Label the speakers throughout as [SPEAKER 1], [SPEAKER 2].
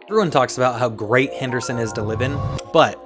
[SPEAKER 1] Everyone talks about how great Henderson is to live in, but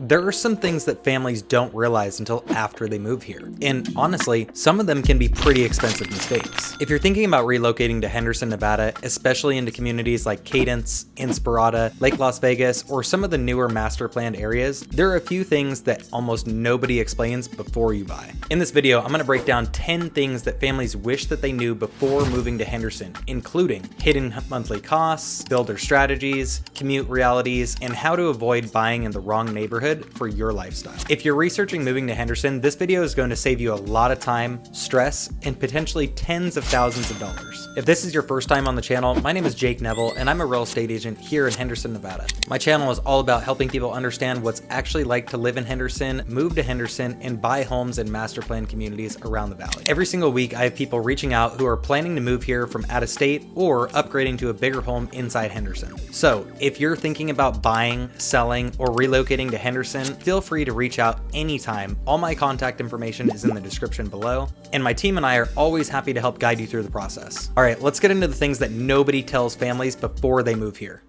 [SPEAKER 1] there are some things that families don't realize until after they move here. And honestly, some of them can be pretty expensive mistakes. If you're thinking about relocating to Henderson, Nevada, especially into communities like Cadence, Inspirata, Lake Las Vegas, or some of the newer master planned areas, there are a few things that almost nobody explains before you buy. In this video, I'm going to break down 10 things that families wish that they knew before moving to Henderson, including hidden monthly costs, builder strategies, commute realities, and how to avoid buying in the wrong neighborhood for your lifestyle. If you're researching moving to Henderson, this video is going to save you a lot of time, stress, and potentially tens of thousands of dollars. If this is your first time on the channel, my name is Jake Neville and I'm a real estate agent here in Henderson, Nevada. My channel is all about helping people understand what's actually like to live in Henderson, move to Henderson, and buy homes in master plan communities around the valley. Every single week, I have people reaching out who are planning to move here from out of state or upgrading to a bigger home inside Henderson. So if you're thinking about buying, selling, or relocating to Henderson, feel free to reach out anytime. All my contact information is in the description below, and my team and I are always happy to help guide you through the process. All right, let's get into the things that nobody tells families before they move here.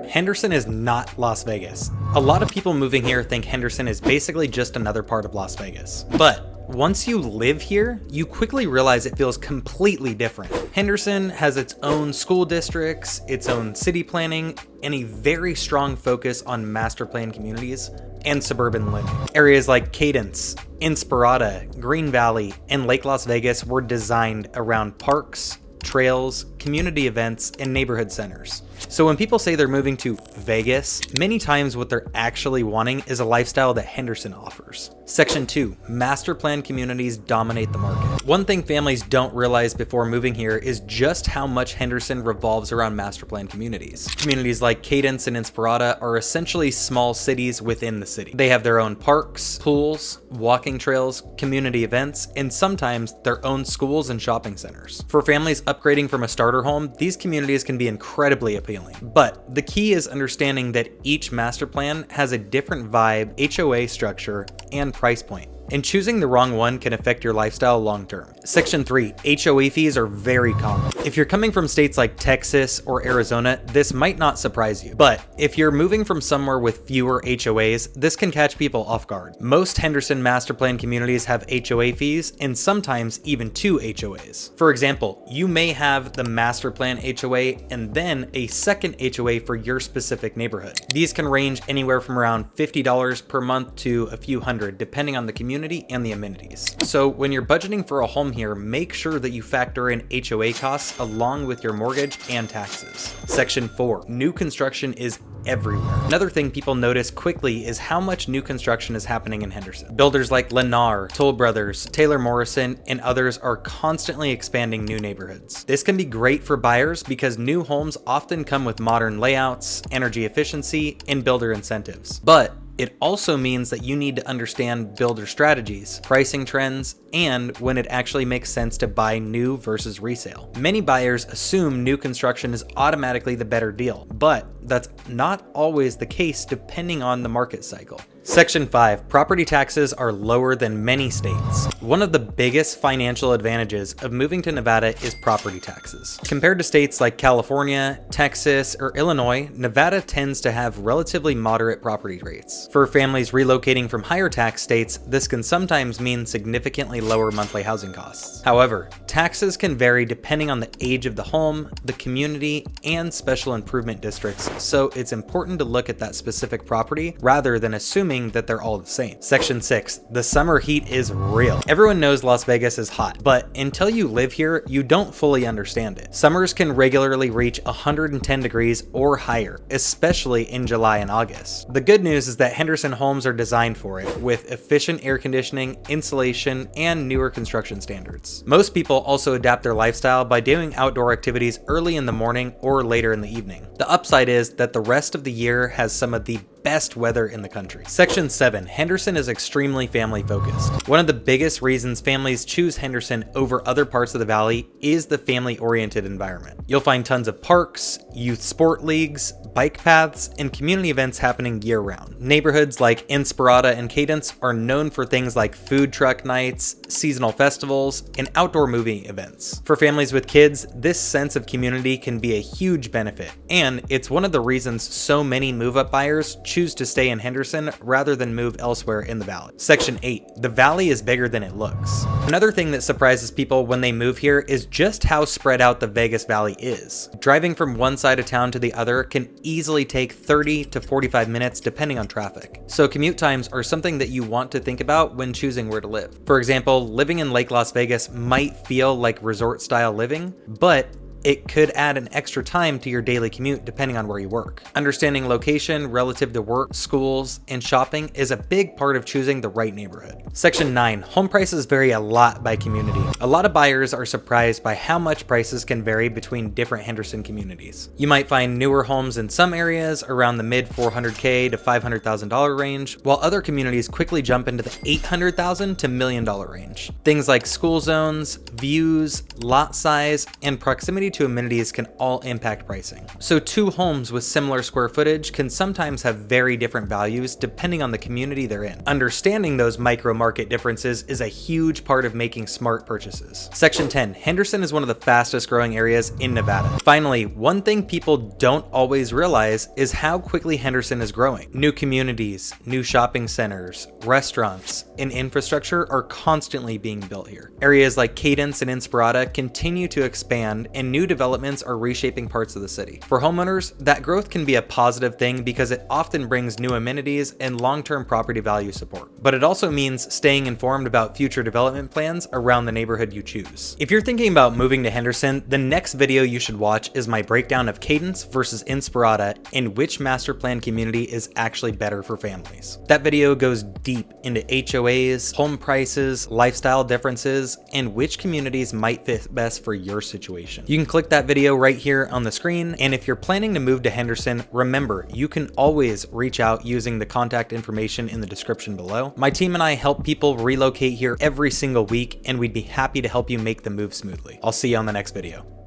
[SPEAKER 1] Henderson is not Las Vegas. A lot of people moving here think Henderson is basically just another part of Las Vegas. But once you live here, you quickly realize it feels completely different. Henderson has its own school districts, its own city planning, and a very strong focus on master plan communities and suburban living. Areas like Cadence, Inspirata, Green Valley, and Lake Las Vegas were designed around parks, trails, community events, and neighborhood centers. So when people say they're moving to Vegas, many times what they're actually wanting is a lifestyle that Henderson offers. Section 2, master plan communities dominate the market. One thing families don't realize before moving here is just how much Henderson revolves around master plan communities. Communities like Cadence and Inspirata are essentially small cities within the city. They have their own parks, pools, walking trails, community events, and sometimes their own schools and shopping centers. For families upgrading from a starter home, these communities can be incredibly appealing. But the key is understanding that each master plan has a different vibe, HOA structure, and price point. And choosing the wrong one can affect your lifestyle long term. Section 3, HOA fees are very common. If you're coming from states like Texas or Arizona, this might not surprise you. But if you're moving from somewhere with fewer HOAs, this can catch people off guard. Most Henderson master plan communities have HOA fees and sometimes even 2 HOAs. For example, you may have the master plan HOA and then a second HOA for your specific neighborhood. These can range anywhere from around $50 per month to a few hundred, depending on the community and the amenities. So when you're budgeting for a home here, make sure that you factor in HOA costs along with your mortgage and taxes. Section 4, new construction is everywhere. Another thing people notice quickly is how much new construction is happening in Henderson. Builders like Lennar, Toll Brothers, Taylor Morrison, and others are constantly expanding new neighborhoods. This can be great for buyers because new homes often come with modern layouts, energy efficiency, and builder incentives. But it also means that you need to understand builder strategies, pricing trends, and when it actually makes sense to buy new versus resale. Many buyers assume new construction is automatically the better deal, but that's not always the case depending on the market cycle. Section 5, property taxes are lower than many states. One of the biggest financial advantages of moving to Nevada is property taxes. Compared to states like California, Texas, or Illinois, Nevada tends to have relatively moderate property rates. For families relocating from higher tax states, this can sometimes mean significantly lower monthly housing costs. However, taxes can vary depending on the age of the home, the community, and special improvement districts, so it's important to look at that specific property rather than assuming that they're all the same. Section 6, the summer heat is real. Everyone knows Las Vegas is hot, but until you live here, you don't fully understand it. Summers can regularly reach 110 degrees or higher, especially in July and August. The good news is that Henderson homes are designed for it, with efficient air conditioning, insulation, and newer construction standards. Most people also adapt their lifestyle by doing outdoor activities early in the morning or later in the evening. The upside is that the rest of the year has some of the best weather in the country. Section 7, Henderson is extremely family focused. One of the biggest reasons families choose Henderson over other parts of the valley is the family-oriented environment. You'll find tons of parks, youth sport leagues, bike paths, and community events happening year-round. Neighborhoods like Inspirata and Cadence are known for things like food truck nights, seasonal festivals, and outdoor movie events. For families with kids, this sense of community can be a huge benefit, and it's one of the reasons so many move-up buyers choose to stay in Henderson rather than move elsewhere in the valley. Section 8, the valley is bigger than it looks. Another thing that surprises people when they move here is just how spread out the Vegas Valley is. Driving from one side of town to the other can easily take 30 to 45 minutes depending on traffic. So commute times are something that you want to think about when choosing where to live. For example, living in Lake Las Vegas might feel like resort style living, but it could add an extra time to your daily commute depending on where you work. Understanding location relative to work, schools, and shopping is a big part of choosing the right neighborhood. Section 9, home prices vary a lot by community. A lot of buyers are surprised by how much prices can vary between different Henderson communities. You might find newer homes in some areas around the mid $400K to $500,000 range, while other communities quickly jump into the $800,000 to $1 million range. Things like school zones, views, lot size, and proximity to amenities can all impact pricing. So two homes with similar square footage can sometimes have very different values depending on the community they're in. Understanding those micro market differences is a huge part of making smart purchases. Section 10, Henderson is one of the fastest growing areas in Nevada. Finally, one thing people don't always realize is how quickly Henderson is growing. New communities, new shopping centers, restaurants, and infrastructure are constantly being built here. Areas like Cadence and Inspirata continue to expand, and new developments are reshaping parts of the city. For homeowners, that growth can be a positive thing because it often brings new amenities and long-term property value support. But it also means staying informed about future development plans around the neighborhood you choose. If you're thinking about moving to Henderson, the next video you should watch is my breakdown of Cadence versus Inspirata and which master plan community is actually better for families. That video goes deep into HOAs, home prices, lifestyle differences, and which communities might fit best for your situation. You can click that video right here on the screen, and if you're planning to move to Henderson, remember, you can always reach out using the contact information in the description below. My team and I help people relocate here every single week, and we'd be happy to help you make the move smoothly. I'll see you on the next video.